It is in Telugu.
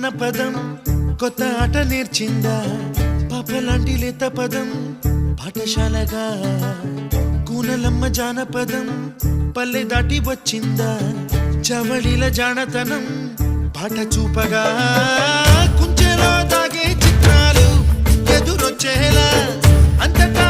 అన్న పదం కొత్త ఆట నేర్చిందా పాపలాంటి లేత పదం పాఠశాలగా కూనలమ్మ జానపదం పల్లె దాటి వచ్చిందా చవళిల జానతనం పాట చూపగా కుంచెలో దాగే చిత్రాలు ఎదురొచ్చేలా అంతటా